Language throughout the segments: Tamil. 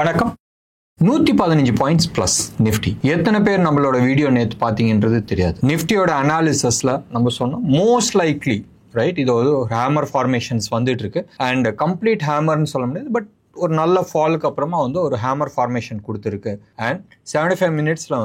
வணக்கம். 115 பாயிண்ட்ஸ் ப்ளஸ் நிஃப்டி. எத்தனை பேர் நம்மளோட வீடியோ நேற்று பார்த்தீங்கன்றது தெரியாது. நிஃப்டியோட அனாலிசிஸில் நம்ம சொன்னோம் மோஸ்ட் லைக்லி ரைட், இது ஒரு ஹேமர் ஃபார்மேஷன்ஸ் வந்துட்டு இருக்கு. அண்ட் கம்ப்ளீட் ஹேமர்னு சொல்ல முடியாது, பட் ஒரு நல்ல ஃபாலுக்கு அப்புறமா ஒரு ஹேமர் ஃபார்மேஷன் கொடுத்துருக்கு. அண்ட் 75 மினிட்ஸில்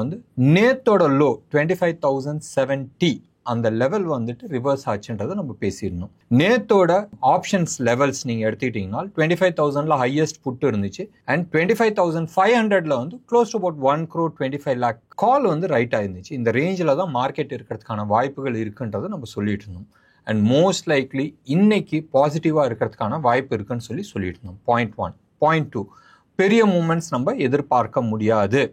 நேத்தோட லோ 25,070 அந்த லெவல் ரிவர்ஸ் ஆச்சுன்றதை நம்ம பேசிடணும். நேத்தோட ஆப்ஷன்ஸ் லெவல்ஸ் நீங்க எடுத்துக்கிட்டீங்கன்னா 25,000ல ஹையஸ்ட் புட் இருந்துச்சு. அண்ட் 25,500ல close to about 1 crore 25 lakh call right ஆயிருந்துச்சு. இந்த ரேஞ்சில் தான் மார்க்கெட் இருக்கிறதுக்கான வாய்ப்புகள் இருக்குன்றதை நம்ம சொல்லிட்டு இருந்தோம். அண்ட் மோஸ்ட் லைக்லி இன்னைக்கு பாசிட்டிவாக இருக்கிறதுக்கான வாய்ப்பு இருக்குன்னு சொல்லிட்டு இருந்தோம். பாயிண்ட் 1. பாயிண்ட் 2, பெரிய மூமெண்ட்ஸ் நம்ம எதிர்பார்க்க முடியாது.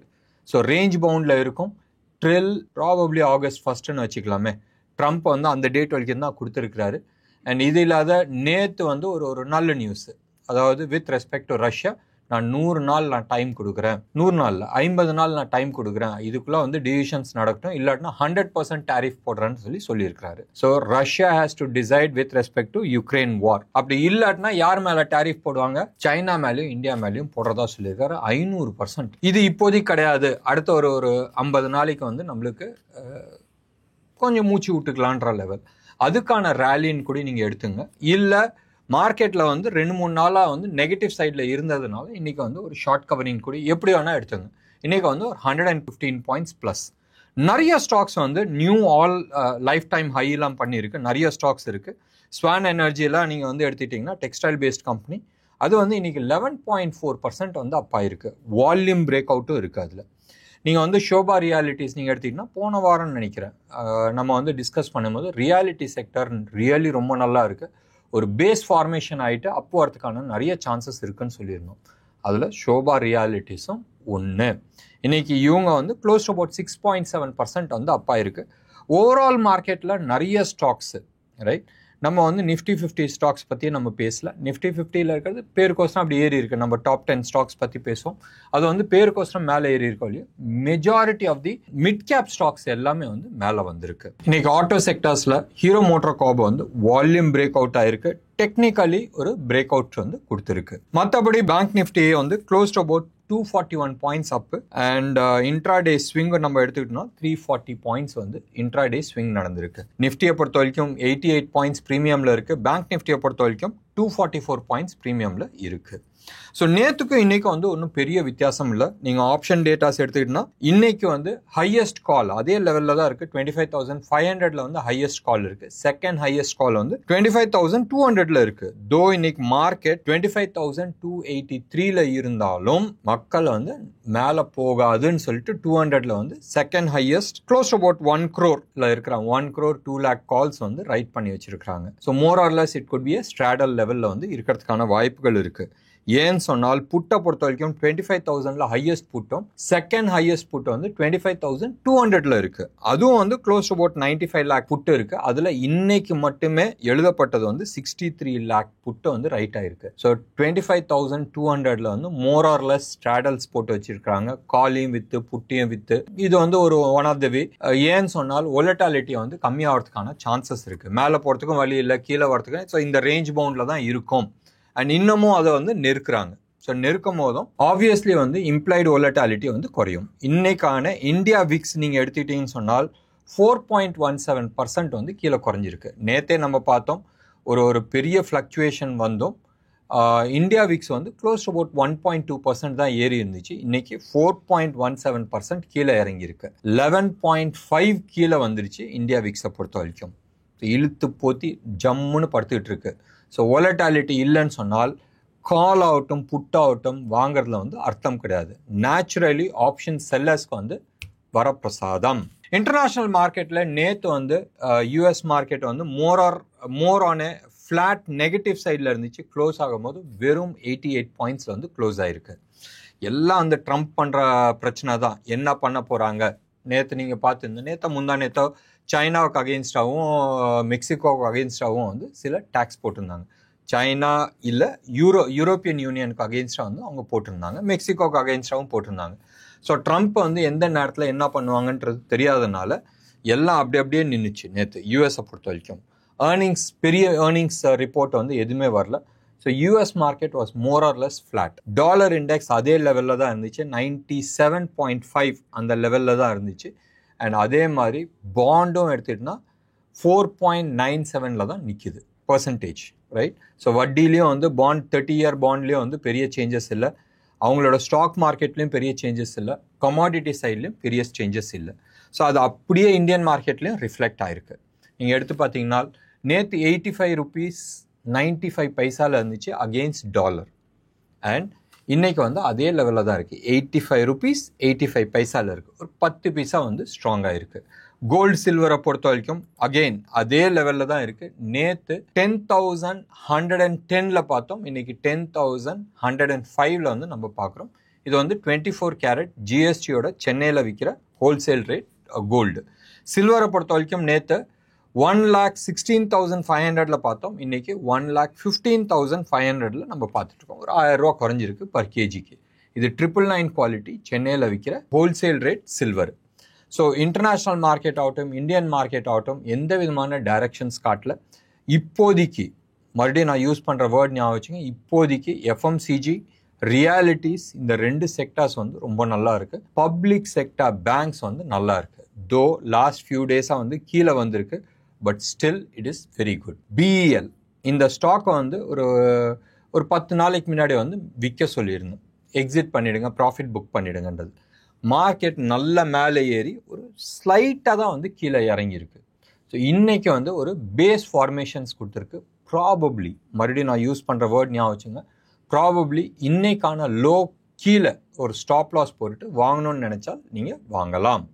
ஸோ ரேஞ்ச் பவுண்டில் இருக்கும். ட்ரில் ப்ராபப்ளி August 1 வச்சுக்கலாமே. ட்ரம்ப் அந்த டேட் வரைக்கும் தான் கொடுத்துருக்கிறாரு. அண்ட் இது இல்லாத நேற்று ஒரு நல்ல நியூஸ், அதாவது வித் ரெஸ்பெக்ட் டு ரஷ்யா, நான் 100 நாள் டைம் கொடுக்குறேன், 100 நாளில் 50 நாள் நான் டைம் கொடுக்குறேன், இதுக்குள்ளே டிசிஷன்ஸ் நடக்கட்டும், இல்லாட்டினா 100% டேரிஃப் போடுறேன்னு சொல்லியிருக்காரு. So Russia has to decide with respect to Ukraine வார். அப்படி இல்லாட்டினா யார் மேலே டேரிஃப் போடுவாங்க? சைனா மேலேயும் இந்தியா மேலேயும் போடுறதா சொல்லியிருக்காரு. 500%. இது இப்போதைக்கு கிடையாது, அடுத்த ஒரு 50 நாளைக்கு நம்மளுக்கு கொஞ்சம் மூச்சு விட்டுக்கலான்ற லெவல். அதுக்கான ரேலின்னு கூட நீங்கள் எடுத்துங்க. இல்லை மார்க்கெட்டில் 2-3 நாளாக நெகட்டிவ் சைடில் இருந்ததுனால இன்னைக்கு ஒரு ஷார்ட் கவரிங் கூட எப்படி வேணால் எடுத்துங்க. இன்னைக்கு ஒரு 115 பாயிண்ட்ஸ் ப்ளஸ். நிறைய stocks new all lifetime ஹையெல்லாம் பண்ணியிருக்கு. நிறைய ஸ்டாக்ஸ் இருக்குது. ஸ்வான் எனர்ஜியெல்லாம் நீங்கள் எடுத்துட்டிங்கன்னா டெக்ஸ்டைல் பேஸ்ட் கம்பெனி, அது இன்னைக்கு 11.4% அப் ஆயிருக்கு. வால்யூம் பிரேக் அவுட்டும் இருக்குது. அதில் நீங்கள் ஷோபா ரியாலிட்டிஸ் நீங்கள் எடுத்திங்கன்னா போன வாரம்னு நினைக்கிறேன் நம்ம டிஸ்கஸ் பண்ணும்போது ரியாலிட்டி செக்டர் ரியலி ரொம்ப நல்லா இருக்குது. ஒரு பேஸ் ஃபார்மேஷன் ஆகிட்டு அப்போ வரதுக்கான நிறைய சான்சஸ் இருக்குன்னு சொல்லியிருந்தோம். அதில் ஷோபா ரியாலிட்டிஸும் ஒன்று. இன்னைக்கு இவங்க க்ளோஸ் டு அபவுட் 6.7% அப் ஆயிருக்கு. ஓவரால் மார்க்கெட்டில் நிறைய ஸ்டாக்ஸு ரைட். நம்ம நிஃப்டி 50 ஸ்டாக்ஸ் பற்றி நம்ம பேசல. நிஃப்டி 50ல் இருக்கிறது பேருக்கோசரம் அப்படி ஏறி இருக்கு. நம்ம டாப் 10 ஸ்டாக்ஸ் பற்றி பேசுவோம். அது பேருக்கோசரம் மேலே ஏறி இருக்கோம் இல்லையா. Majority of the mid cap stocks எல்லாமே மேலே வந்திருக்கு. இன்னைக்கு ஆட்டோ செக்டர்ஸில் Hero Motor Corp volume breakout ஆயிருக்கு. டெக்னிக்கலி ஒரு பிரேக் அவுட் கொடுத்துருக்கு. மற்றபடி பேங்க் நிஃப்டியே close to about 241 points up. And intraday swing நம்ம எடுத்துக்கிட்டோம்னா 340 பாயிண்ட்ஸ் இன்ட்ராடே ஸ்விங் நடந்திருக்கு. நிஃப்டியை பொறுத்த வரைக்கும் 88 பாயிண்ட்ஸ் ப்ரீமியமில் இருக்குது. பேங்க் நிஃப்டியை பொறுத்த வரைக்கும் 244 பாயிண்ட்ஸ் ப்ரீமியமில் இருக்குது. ஸோ நேற்றுக்கும் இன்னைக்கு ஒன்றும் பெரிய வித்தியாசம் இல்லை. நீங்கள் ஆப்ஷன் டேட்டாஸ் எடுத்துக்கிட்டோன்னா இன்னைக்கு ஹையஸ்ட் கால் அதே லெவலில் தான் இருக்குது. 25,500ல ஹையஸ்ட் கால் இருக்குது. செகண்ட் ஹையஸ்ட் கால் 25,200ல இருக்குது. தோ இன்னைக்கு மார்க்கெட் 25,283ல இருந்தாலும் மக்கள் மேலே போகாதுன்னு சொல்லிட்டு 200ல second highest close about 1 crore இருக்கிறாங்க. 1 crore 2 lakh கால்ஸ் ரைட் பண்ணி வச்சிருக்காங்க. So more or less it could be a straddle லெவலில் இருக்கிறதுக்கான வாய்ப்புகள் இருக்குது. ஏன்னு சொன்னால் புட்டை பொறுத்த வரைக்கும் 25,000ல ஹையஸ்ட் புட்டும் செகண்ட் ஹையஸ்ட் புட் 25,200ல இருக்கு. அதுவும் க்ளோஸ் டு அபவுட் 95 lakh புட்டு இருக்கு. அதுல இன்னைக்கு மட்டுமே எழுதப்பட்டது 63 lakh புட்டு ரைட் ஆயிருக்கு. ஸோ 25,200ல மோர் ஆர் லெஸ் ஸ்ட்ராடல்ஸ் போட்டு வச்சிருக்காங்க. காலையும் வித்து புட்டியும் வித்து. இது ஒரு ஒன் ஆஃப் த வே. ஏன்னு சொன்னால் வொலட்டாலிட்டி கம்மியாகிறதுக்கான சான்சஸ் இருக்கு. மேலே போறதுக்கும் வழி இல்லை, கீழே வரதுக்கும். ஸோ இந்த ரேஞ்ச் பவுண்ட்ல தான் இருக்கும். அண்ட் இன்னமும் அதை நெருக்குறாங்க. ஸோ நெருக்கும் போதும் ஆப்வியஸ்லி இம்ப்ளைடு வொலட்டாலிட்டி குறையும். இன்னைக்கான இந்தியா விக்ஸ் நீங்கள் எடுத்துக்கிட்டீங்கன்னு சொன்னால் 4.17% கீழே குறைஞ்சிருக்கு. நேற்றே நம்ம பார்த்தோம் ஒரு பெரிய ஃப்ளக்சுவேஷன் வந்தோம். India Vicks close to about 1.2% தான் ஏறி இருந்துச்சு. இன்னைக்கு 4.17% கீழே இறங்கியிருக்கு. 11.5 கீழே வந்துருச்சு இந்தியா விக்ஸை பொறுத்த வரைக்கும். இழுத்து போத்தி ஜம்முன்னு படுத்துக்கிட்டு இருக்கு. ஸோ வொலட்டாலிட்டி இல்லைன்னு சொன்னால் கால் ஆகட்டும் புட் ஆகட்டும் வாங்குறதுல அர்த்தம் கிடையாது. நேச்சுரலி ஆப்ஷன் செல்லர்ஸ்க்கு வரப்பிரசாதம். இன்டர்நேஷ்னல் மார்க்கெட்டில் நேற்று US market more on flat negative சைடில் இருந்துச்சு. க்ளோஸ் ஆகும்போது வெறும் 88 பாயிண்ட்ஸில் க்ளோஸ் ஆகிருக்கு. எல்லாம் ட்ரம்ப் பண்ணுற பிரச்சனை தான். என்ன பண்ண போகிறாங்க? நேற்று நீங்கள் பார்த்துருந்தோம். முந்தா நேற்றோ சைனாவுக்கு அகெயின்ஸ்டாகவும் மெக்சிகோவுக்கு அகெயின்ஸ்டாகவும் சில டேக்ஸ் போட்டிருந்தாங்க. சைனா இல்லை யூரோப்பியன் யூனியனுக்கு அகெயின்ஸ்டாக அவங்க போட்டிருந்தாங்க. மெக்சிகோவுக்கு அகெயின்ஸ்டாகவும் போட்டிருந்தாங்க. ஸோ ட்ரம்ப் எந்த நேரத்தில் என்ன பண்ணுவாங்கன்றது தெரியாதனால எல்லாம் அப்படியே நின்றுச்சு நேற்று யூஎஸை பொறுத்த வரைக்கும். பெரிய ஏர்னிங்ஸ் ரிப்போர்ட் எதுவுமே வரல. So US market was more or less flat. Dollar index அதே லெவலில் தான் இருந்துச்சு, 97.5 அந்த லெவலில் தான் இருந்துச்சு. அண்ட் அதே மாதிரி பாண்டும் எடுத்துகிட்டோன்னா 4.97 தான் நிற்கிது பர்சன்டேஜ், ரைட்? ஸோ வட்டிலையும் வந்து பாண்ட் 30 இயர் பாண்ட்லேயும் வந்து பெரிய சேஞ்சஸ் இல்லை, அவங்களோட ஸ்டாக் மார்க்கெட்லேயும் பெரிய சேஞ்சஸ் இல்லை, கமாடிட்டி சைட்லேயும் பெரிய சேஞ்சஸ் இல்லை. ஸோ அது அப்படியே இந்தியன் மார்க்கெட்லேயும் ரிஃப்ளெக்ட் ஆகிருக்கு. நீங்கள் எடுத்து பார்த்தீங்கன்னா நேற்று 85 rupees 95 பைசாவில் இருந்துச்சு அகெயின்ஸ்ட் டாலர். அண்ட் இன்றைக்கி வந்து அதே லெவலில் தான் இருக்குது, 85 rupees 85 பைசாவில் இருக்குது. ஒரு 10 பைசா வந்து ஸ்ட்ராங்காக இருக்குது. கோல்டு சில்வரை பொறுத்த வரைக்கும் அகெயின் அதே லெவலில் தான் இருக்குது. நேற்று 10,110 பார்த்தோம், இன்றைக்கி 10,105 வந்து நம்ம பார்க்குறோம். இது வந்து 24 கேரட் ஜிஎஸ்டியோட சென்னையில் விற்கிற ஹோல்சேல் ரேட் கோல்டு. சில்வரை பொறுத்த வரைக்கும் நேற்று 1,16,500 பார்த்தோம், இன்றைக்கி 1,15,500 நம்ம பார்த்துட்ருக்கோம். ஒரு 1000 ரூபா குறைஞ்சிருக்கு பர் கேஜிக்கு. இது 999 குவாலிட்டி சென்னையில் விற்கிற wholesale rate silver. So international market ஆகட்டும், இந்தியன் மார்க்கெட் ஆகட்டும், எந்த விதமான டைரக்ஷன்ஸ் காட்டல. இப்போதைக்கு மறுபடியும் நான் யூஸ் பண்ணுற வேர்ட் ஞாபகம் வச்சுங்க, இப்போதைக்கு எஃப்எம்சிஜி, ரியாலிட்டிஸ், இந்த 2 செக்டார்ஸ் வந்து ரொம்ப நல்லா இருக்குது. பப்ளிக் செக்டார் பேங்க்ஸ் வந்து நல்லா இருக்குது. தோ லாஸ்ட் ஃபியூ டேஸாக வந்து கீழே வந்திருக்கு, but still it is very good. BEL இந்த ஸ்டாக்கை வந்து ஒரு 10 நாளைக்கு முன்னாடி வந்து விற்க சொல்லியிருந்தோம், எக்ஸிட் பண்ணிவிடுங்க, ப்ராஃபிட் புக் பண்ணிவிடுங்கன்றது. மார்க்கெட் நல்ல மேலே ஏறி ஒரு ஸ்லைட்டாக தான் வந்து கீழே இறங்கியிருக்கு. ஸோ இன்றைக்கி வந்து ஒரு பேஸ் ஃபார்மேஷன்ஸ் கொடுத்துருக்கு. ப்ராபப்ளி மறுபடியும் நான் யூஸ் பண்ணுற வேர்ட் ஞாபகம் வச்சுங்க, ப்ராபப்ளி இன்னைக்கான லோ கீழே ஒரு ஸ்டாப் லாஸ் போட்டுட்டு வாங்கணும்னு நினச்சால் நீங்கள் வாங்கலாம்.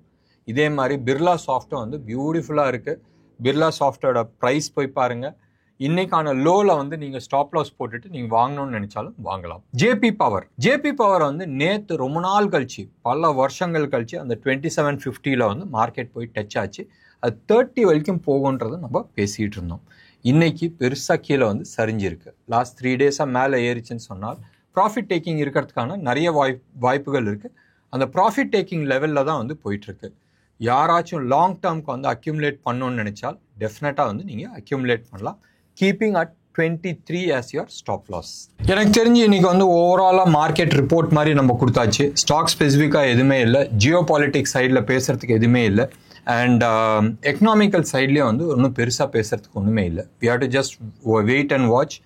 இதே மாதிரி பிர்லா சாஃப்ட்டும் வந்து பியூட்டிஃபுல்லாக இருக்குது. பிர்லா சாஃப்ட்டோட ப்ரைஸ் போய் பாருங்கள். இன்னைக்கான லோவில் வந்து நீங்கள் ஸ்டாப் லாஸ் போட்டுட்டு நீங்கள் வாங்கணும்னு நினச்சாலும் வாங்கலாம். ஜேபி பவர் வந்து நேற்று ரொம்ப நாள் கழிச்சு, பல வருஷங்கள் கழிச்சு அந்த 2750 வந்து மார்க்கெட் போய் டச் ஆச்சு. அது 30 வரைக்கும் போகுன்றதை நம்ம பேசிகிட்டு இருந்தோம். இன்னைக்கு பெருசாக கீழே வந்து சரிஞ்சிருக்கு. லாஸ்ட் 3 டேஸாக மேலே ஏறிச்சுன்னு சொன்னால் ப்ராஃபிட் டேக்கிங் இருக்கிறதுக்கான நிறைய வாய்ப்புகள் இருக்குது. அந்த ப்ராஃபிட் டேக்கிங் லெவலில் தான் வந்து போயிட்டுருக்கு. யாராச்சும் லாங் டேர்முக்கு வந்து அக்யூமுலேட் பண்ணணும்னு நினச்சால் டெஃபினட்டாக வந்து நீங்கள் அக்யூமுலேட் பண்ணலாம், keeping at 23 as your stop loss. எனக்கு தெரிஞ்சு இன்னைக்கு வந்து ஓவராலாக மார்க்கெட் ரிப்போர்ட் மாதிரி நம்ம கொடுத்தாச்சு. ஸ்டாக் ஸ்பெசிஃபிக்காக எதுவுமே இல்லை, ஜியோ பாலிட்டிக்ஸ் சைடில் பேசுகிறதுக்கு எதுவுமே இல்லை, அண்ட் எக்கனாமிக்கல் சைட்லேயும் வந்து ஒன்றும் பெருசாக பேசுகிறதுக்கு ஒன்றுமே இல்லை. We have to just wait and watch.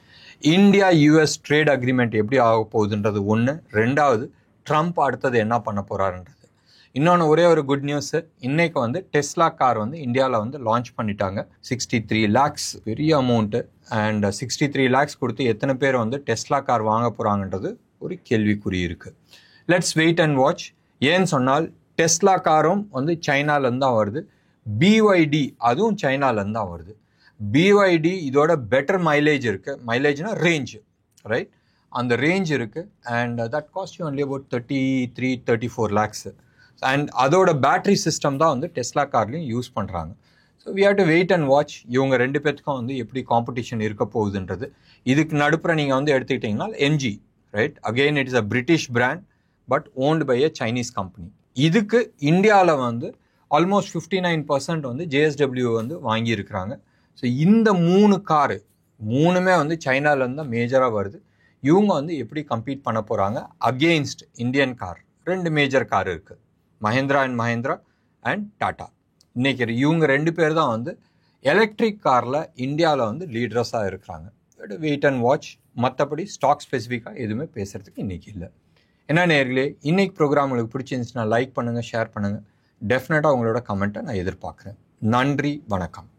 India US trade agreement எப்படி ஆக போகுதுன்றது ஒன்று. ரெண்டாவது, ட்ரம்ப் அடுத்தது என்ன பண்ண போகிறாருன்றது. இன்னொன்று ஒரே ஒரு குட் நியூஸு, இன்னைக்கு வந்து டெஸ்லா கார் வந்து இந்தியாவில் வந்து லான்ச் பண்ணிட்டாங்க. 63 lakhs பெரிய அமௌண்ட்டு. அண்ட் 63 lakhs கொடுத்து எத்தனை பேர் வந்து டெஸ்லா கார் வாங்க போகிறாங்கன்றது ஒரு கேள்விக்குறி இருக்குது. Let's wait and watch. ஏன்னு சொன்னால் டெஸ்லா காரும் வந்து சைனாலேருந்து தான் வருது, பிஒய்டி அதுவும் சைனாலேருந்து தான் வருது. பிஒய்டி இதோட பெட்டர் மைலேஜ் இருக்குது, மைலேஜ்னா ரேஞ்சு, ரைட்? அந்த ரேஞ்ச் இருக்குது. And that cost you only about 33-34 lakhs. And அதோட பேட்டரி சிஸ்டம் தான் வந்து டெஸ்லா கார்லையும் யூஸ் பண்ணுறாங்க. So we have to wait and watch. இவங்க 2 பேத்துக்கும் வந்து எப்படி காம்படிஷன் இருக்க போகுதுன்றது. இதுக்கு நடுப்புற நீங்கள் வந்து எடுத்துக்கிட்டிங்கன்னா MG, right? Again it is a British brand but owned by a Chinese company. இதுக்கு இந்தியாவில் வந்து ஆல்மோஸ்ட் 59% வந்து ஜேஎஸ்டபிள்யூ வந்து வாங்கியிருக்கிறாங்க. ஸோ இந்த 3 காரு 3மே வந்து சைனாலேருந்து தான் மேஜராக வருது. இவங்க வந்து எப்படி கம்பீட் பண்ண போகிறாங்க against Indian car? 2 major car இருக்குது, மஹேந்திரா அண்ட் டாடா. இன்றைக்கி இவங்க 2 பேர் தான் வந்து எலக்ட்ரிக் காரில் இந்தியாவில் வந்து லீடர்ஸாக இருக்கிறாங்க. Wait and watch. மற்றபடி ஸ்டாக் ஸ்பெசிஃபிக்காக எதுவுமே பேசுகிறதுக்கு இன்றைக்கி இல்லை. என்ன நேர்களே, இன்றைக்கி ப்ரோக்ராம் உங்களுக்கு பிடிச்சிருந்துச்சுன்னா லைக் பண்ணுங்கள், ஷேர் பண்ணுங்கள். டெஃபினட்டாக உங்களோட கமெண்ட்டை நான் எதிர்பார்க்குறேன். நன்றி, வணக்கம்.